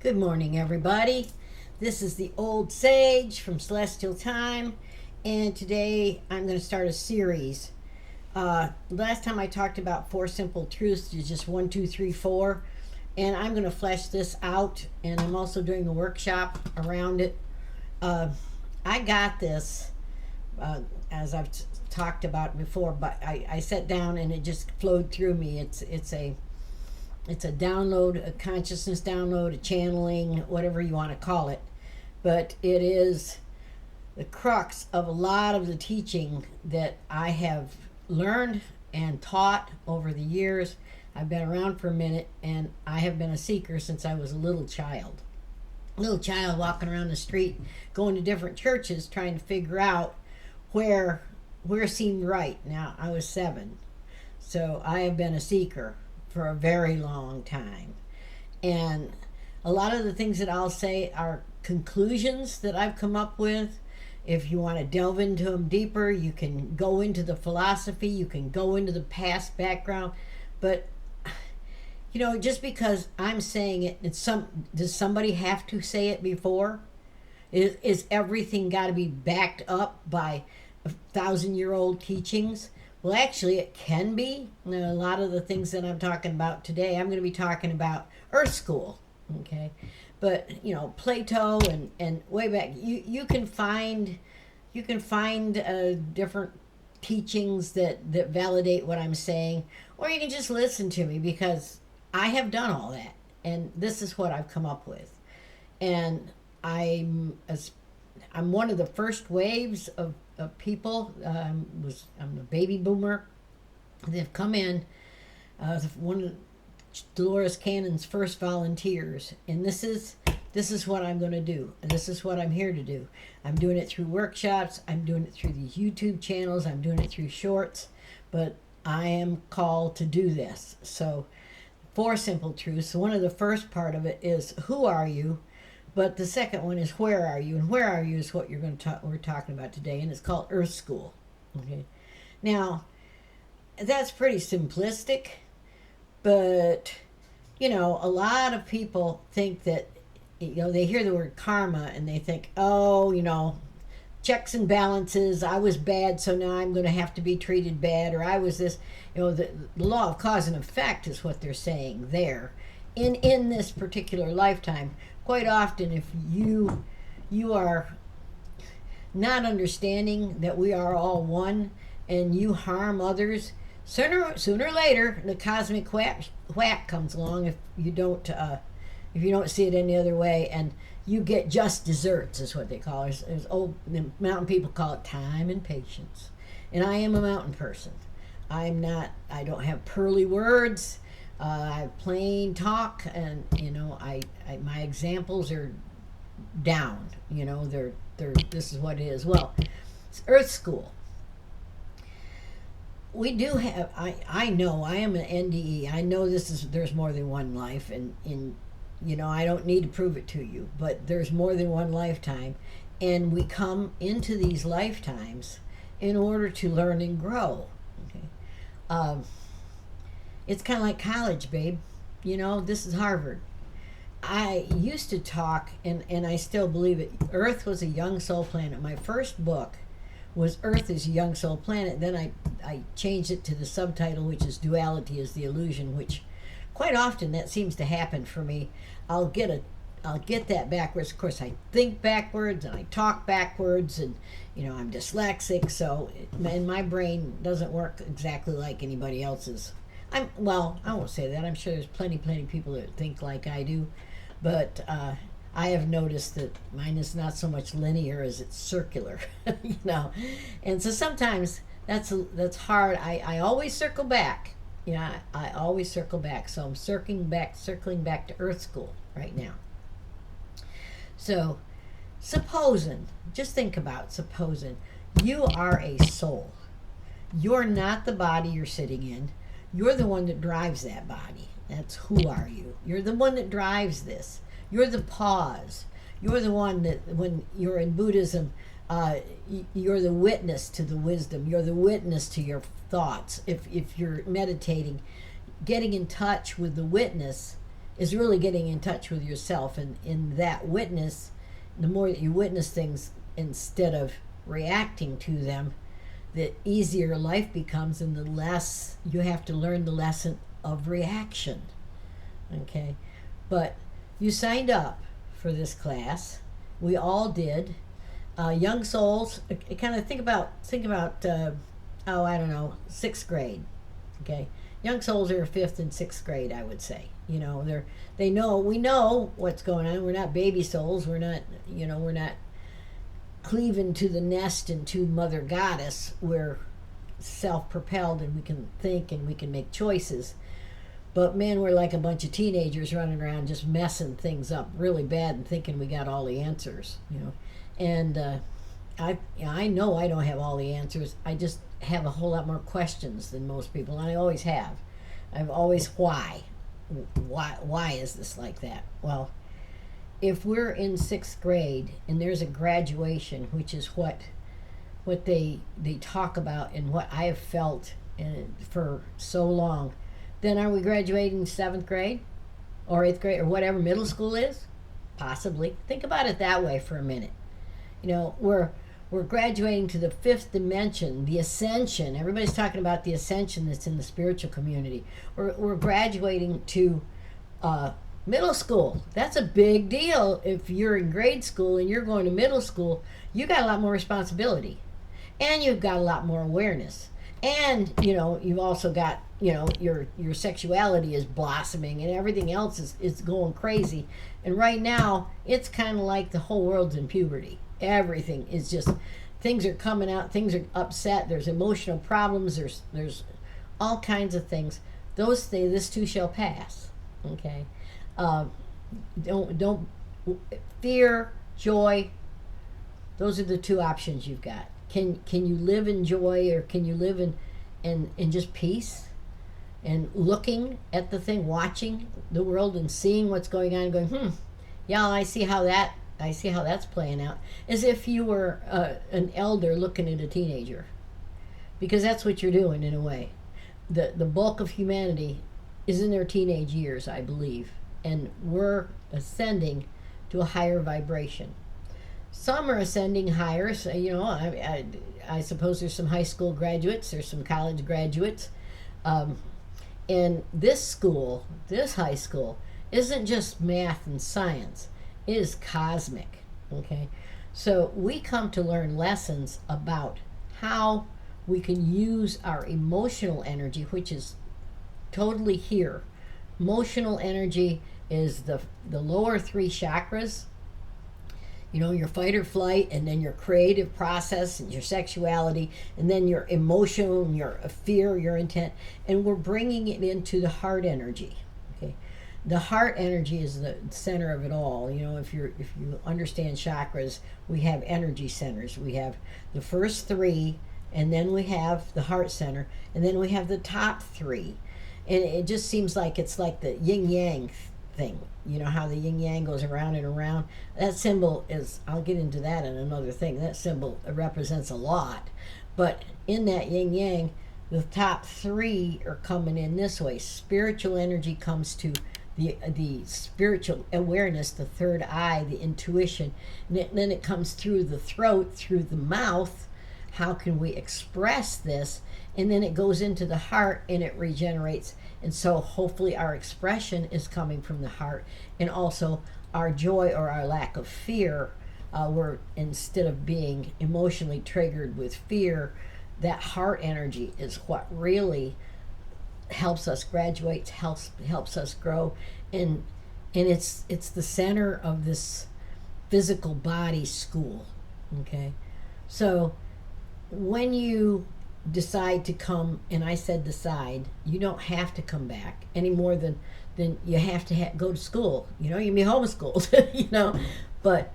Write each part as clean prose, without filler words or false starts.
Good morning, everybody. This is the Old Sage from Celestial Time, and today I'm going to start a series. Last time I talked about four simple truths, is just one, two, three, four, and I'm going to flesh this out, and I'm also doing a workshop around it. I got this, as I've talked about before, but I sat down and it just flowed through me. It's a download, a consciousness download, a channeling, whatever you want to call it. But it is the crux of a lot of the teaching that I have learned and taught over the years. I've been around for a minute, and I have been a seeker since I was a little child. Little child walking around the street, going to different churches, trying to figure out where seemed right. Now, I was 7, so I have been a seeker for a very long time. And a lot of the things that I'll say are conclusions that I've come up with. If you want to delve into them deeper, you can go into the philosophy, you can go into the past background. But, just because I'm saying it, does somebody have to say it before? Is everything got to be backed up by 1,000-year-old teachings? Well, actually, it can be. A lot of the things that I'm talking about today, I'm going to be talking about Earth School, okay? But Plato and way back, you can find different teachings that validate what I'm saying, or you can just listen to me because I have done all that, and this is what I've come up with, and I'm one of the first waves of people. I'm a baby boomer. They've come in. One of Dolores Cannon's first volunteers, and this is what I'm going to do. And this is what I'm here to do. I'm doing it through workshops. I'm doing it through these YouTube channels. I'm doing it through shorts, but I am called to do this. So, 4 simple truths. So one of the first part of it is, who are you? But the second one is, where are you? And where are you is what we're talking about today, and it's called Earth School. Okay. Now, that's pretty simplistic, but a lot of people think that they hear the word karma and they think, checks and balances. I was bad, so now I'm going to have to be treated bad, or I was this. The law of cause and effect is what they're saying there. In this particular lifetime, quite often, if you are not understanding that we are all one, and you harm others, sooner or later the cosmic whack comes along. If you don't see it any other way, and you get just desserts, is what they call it. The mountain people call it time and patience. And I am a mountain person. I don't have pearly words. I have plain talk, and my examples are down. They're this is what it is. Well, it's Earth School. We do have. I know I am an NDE. I know there's more than one life, and I don't need to prove it to you, but there's more than one lifetime, and we come into these lifetimes in order to learn and grow. Okay. It's kind of like college, babe. This is Harvard. I used to talk, and I still believe it. Earth was a young soul planet. My first book was Earth is a Young Soul Planet. Then I changed it to the subtitle, which is Duality is the Illusion, which quite often that seems to happen for me. I'll get that backwards. Of course, I think backwards and I talk backwards, and I'm dyslexic, so my brain doesn't work exactly like anybody else's. I won't say that. I'm sure there's plenty people that think like I do, but I have noticed that mine is not so much linear as it's circular, and so sometimes that's hard. I always circle back. I always circle back. So I'm circling back to Earth School right now. So, just think about supposing you are a soul. You're not the body you're sitting in. You're the one that drives that body. That's who are you. You're the one that drives this. You're the pause. You're the one that, when you're in Buddhism, you're the witness to the wisdom. You're the witness to your thoughts. If you're meditating, getting in touch with the witness is really getting in touch with yourself. And in that witness, the more that you witness things instead of reacting to them, the easier life becomes and the less you have to learn the lesson of reaction. Okay? But you signed up for this class. We all did. Young souls, kind of think about I don't know, 6th grade. Okay? Young souls are 5th and 6th grade, I would say. We know what's going on. We're not baby souls. We're not cleaving to the nest and to Mother Goddess. We're self-propelled and we can think and we can make choices. But man, we're like a bunch of teenagers running around just messing things up really bad and thinking we got all the answers. And I know I don't have all the answers. I just have a whole lot more questions than most people, and I always have. I've always why is this like that? Well, if we're in 6th grade and there's a graduation, which is what they talk about and what I have felt for so long, then are we graduating 7th grade or 8th grade or whatever middle school is? Possibly. Think about it that way for a minute. We're graduating to the 5th dimension, the ascension. Everybody's talking about the ascension that's in the spiritual community. We're graduating to middle school. That's a big deal. If you're in grade school and you're going to middle school, you got a lot more responsibility. And you've got a lot more awareness. And, you've also got, your sexuality is blossoming and everything else is going crazy. And right now, it's kind of like the whole world's in puberty. Everything is just, things are coming out, things are upset, there's emotional problems, there's all kinds of things. Those things, this too shall pass. Okay? Don't fear, joy, those are the two options you've got. Can you live in joy, or can you live in just peace and looking at the thing, watching the world and seeing what's going on and going, yeah, I see how that's playing out, as if you were an elder looking at a teenager, because that's what you're doing in a way. The bulk of humanity is in their teenage years, I believe, and we're ascending to a higher vibration. Some are ascending higher. So, I suppose there's some high school graduates, there's some college graduates, and this high school, isn't just math and science. It is cosmic. Okay, so we come to learn lessons about how we can use our emotional energy, which is totally here. Emotional energy is the lower 3 chakras. Your fight or flight, and then your creative process and your sexuality, and then your emotional and your fear, your intent, and we're bringing it into the heart energy. Okay, the heart energy is the center of it all. If you understand chakras, we have energy centers. We have the first 3, and then we have the heart center, and then we have the top 3, and it just seems like it's like the yin yang thing. How the yin yang goes around and around. That symbol is, I'll get into that in another thing. That symbol represents a lot. But in that yin yang, the top 3 are coming in this way. Spiritual energy comes to the spiritual awareness, the third eye, the intuition. And then it comes through the throat, through the mouth. How can we express this? And then it goes into the heart and it regenerates. And so hopefully our expression is coming from the heart, and also our joy or our lack of fear. We're, instead of being emotionally triggered with fear, that heart energy is what really helps us graduate, helps us grow, and it's the center of this physical body school. Okay, so when you decide to come, and I said decide, you don't have to come back any more than you have to go to school. You can be homeschooled. But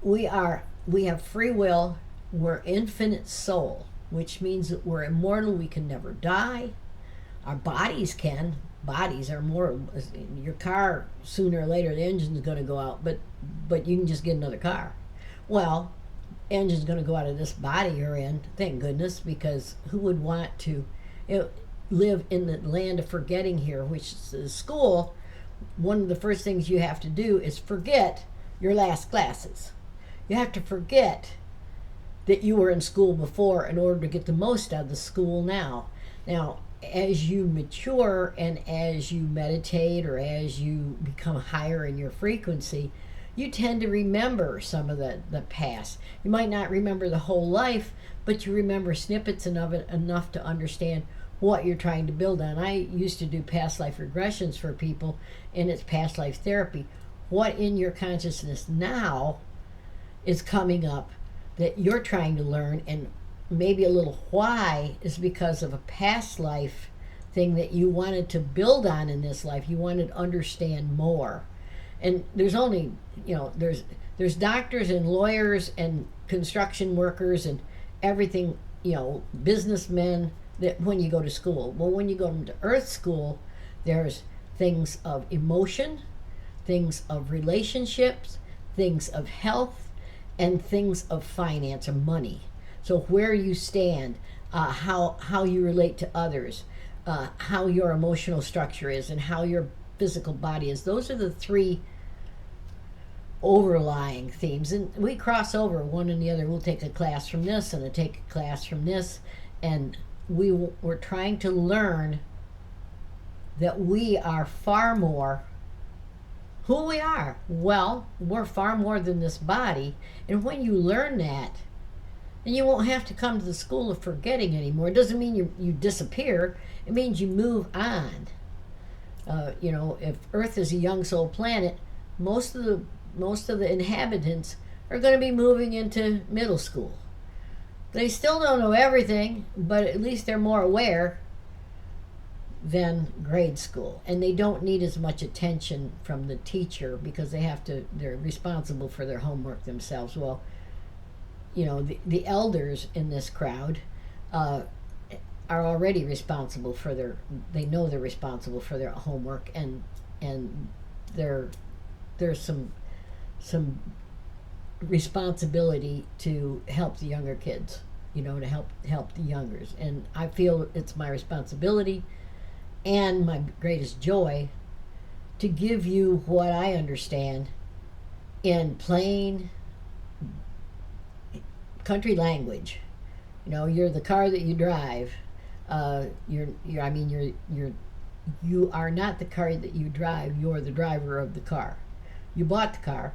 we have free will. We're infinite soul, which means that we're immortal. We can never die. Our bodies can. Bodies are more. Your car, sooner or later, the engine's going to go out, but you can just get another car. Well, engine's going to go out of this body you're in, thank goodness, because who would want to live in the land of forgetting here, which is school, one of the first things you have to do is forget your last classes. You have to forget that you were in school before in order to get the most out of the school now. Now, as you mature and as you meditate or as you become higher in your frequency, you tend to remember some of the past. You might not remember the whole life, but you remember snippets of it enough to understand what you're trying to build on. I used to do past life regressions for people, and it's past life therapy. What in your consciousness now is coming up that you're trying to learn, and maybe a little why is because of a past life thing that you wanted to build on in this life. You wanted to understand more. And there's only, there's doctors and lawyers and construction workers and everything, businessmen, that when you go to school. Well, when you go to earth school, there's things of emotion, things of relationships, things of health, and things of finance or money. So where you stand, how you relate to others, how your emotional structure is, and how your physical body is. Those are the three overlying themes, and we cross over one and the other. We'll take a class from this and take a class from this, and we're trying to learn that we are far more who we are. Well, we're far more than this body, and when you learn that, then you won't have to come to the school of forgetting anymore. It doesn't mean you disappear. It means you move on. If Earth is a young soul planet, most of the inhabitants are going to be moving into middle school. They still don't know everything, but at least they're more aware than grade school, and they don't need as much attention from the teacher because they're responsible for their homework themselves. Well, the elders in this crowd are already responsible for they know they're responsible for their homework, and there's some responsibility to help the younger kids, to help the youngers. And I feel it's my responsibility and my greatest joy to give you what I understand in plain country language. You're the car that you drive. You are not the car that you drive. You're the driver of the car. You bought the car.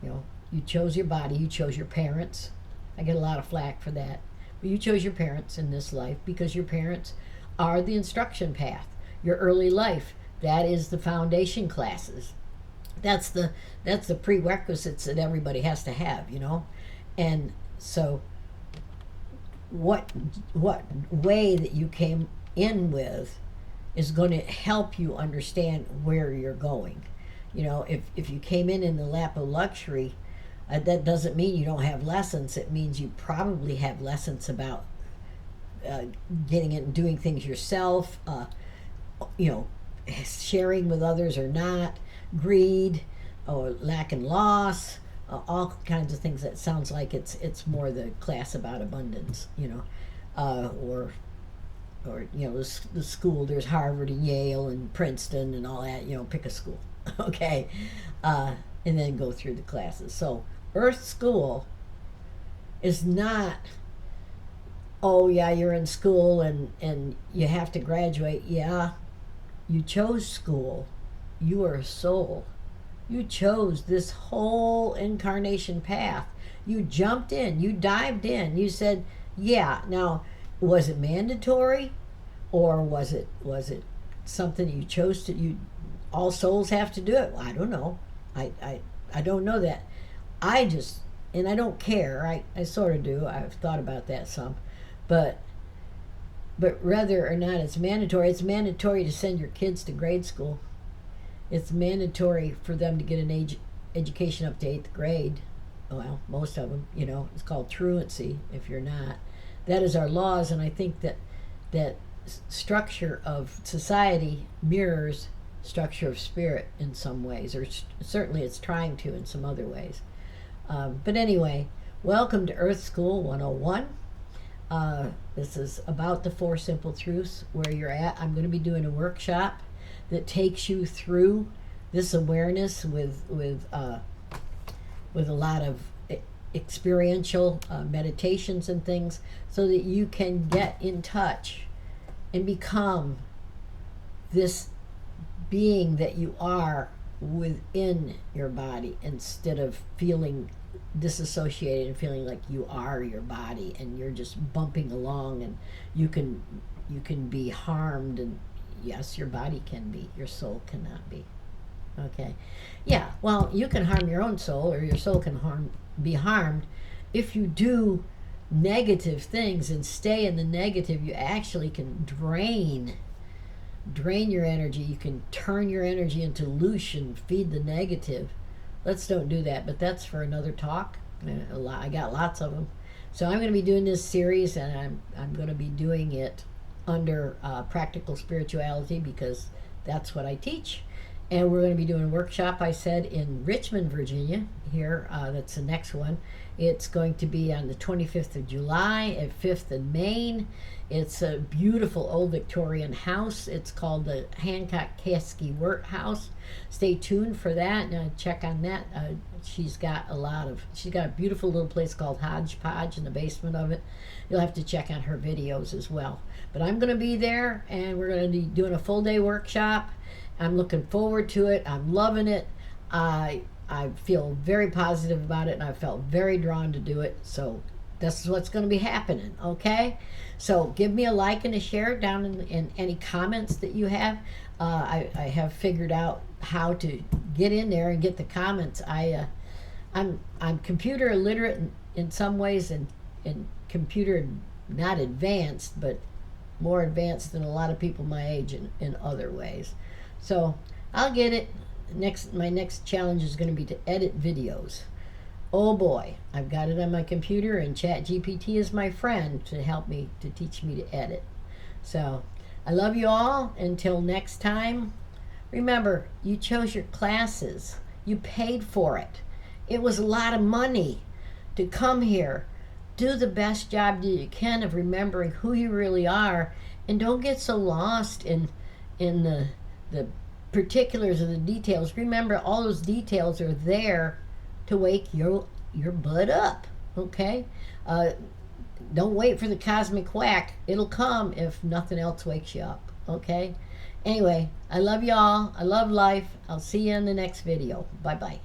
You chose your body. You chose your parents. I get a lot of flack for that, but you chose your parents in this life because your parents are the instruction path. Your early life, that is the foundation classes. That's the prerequisites that everybody has to have. And so what way that you came in with is going to help you understand where you're going. If you came in the lap of luxury, that doesn't mean you don't have lessons. It means you probably have lessons about getting it and doing things yourself, sharing with others or not, greed or lack and loss, all kinds of things. That sounds like it's more the class about abundance, or the school. There's Harvard and Yale and Princeton and all that. Pick a school, okay, and then go through the classes. So Earth School is not, oh yeah, you're in school and you have to graduate. Yeah, you chose school. You are a soul. You chose this whole incarnation path. You jumped in. You dived in. You said, yeah. Now, was it mandatory, or was it something you chose to? All souls have to do it. Well, I don't know. I don't know that. And I don't care. I sort of do. I've thought about that some, but whether or not it's mandatory to send your kids to grade school. It's mandatory for them to get an education up to 8th grade. Well, most of them, it's called truancy if you're not. That is our laws, and I think that structure of society mirrors structure of spirit in some ways, or certainly it's trying to in some other ways. But anyway, welcome to Earth School 101. This is about the 4 simple truths where you're at. I'm going to be doing a workshop that takes you through this awareness with a lot of experiential meditations and things, so that you can get in touch and become this being that you are within your body, instead of feeling disassociated and feeling like you are your body and you're just bumping along, and you can be harmed. And yes, your body can be, your soul cannot be. Okay. Yeah, well, you can harm your own soul, or your soul can be harmed if you do negative things and stay in the negative. You actually can drain your energy. You can turn your energy into loosh and feed the negative. Let's don't do that, but that's for another talk. I got lots of them. So I'm going to be doing this series, and I'm going to be doing it under practical spirituality, because that's what I teach. And we're going to be doing a workshop, I said, in Richmond, Virginia. Here, that's the next one. It's going to be on the 25th of July at 5th and Main. It's a beautiful old Victorian house. It's called the Hancock Caskey Wirt House. Stay tuned for that. Check on that. She's got a beautiful little place called Hodgepodge in the basement of it. You'll have to check on her videos as well. But I'm going to be there, and we're going to be doing a full day workshop. I'm looking forward to it. I'm loving it. I feel very positive about it, and I felt very drawn to do it. So this is what's going to be happening, okay? So give me a like and a share down in any comments that you have. I have figured out how to get in there and get the comments. I'm computer illiterate in some ways, and computer not advanced, but more advanced than a lot of people my age in other ways. So I'll get it. My next challenge is going to be to edit videos. Oh boy, I've got it on my computer, and ChatGPT is my friend to help me, to teach me to edit. So I love you all. Until next time, remember, you chose your classes. You paid for it. It was a lot of money to come here. Do the best job that you can of remembering who you really are, and don't get so lost in the particulars of the details. Remember, all those details are there to wake your butt up, okay? Don't wait for the cosmic whack. It'll come if nothing else wakes you up, okay? Anyway, I love y'all. I love life. I'll see you in the next video. Bye-bye.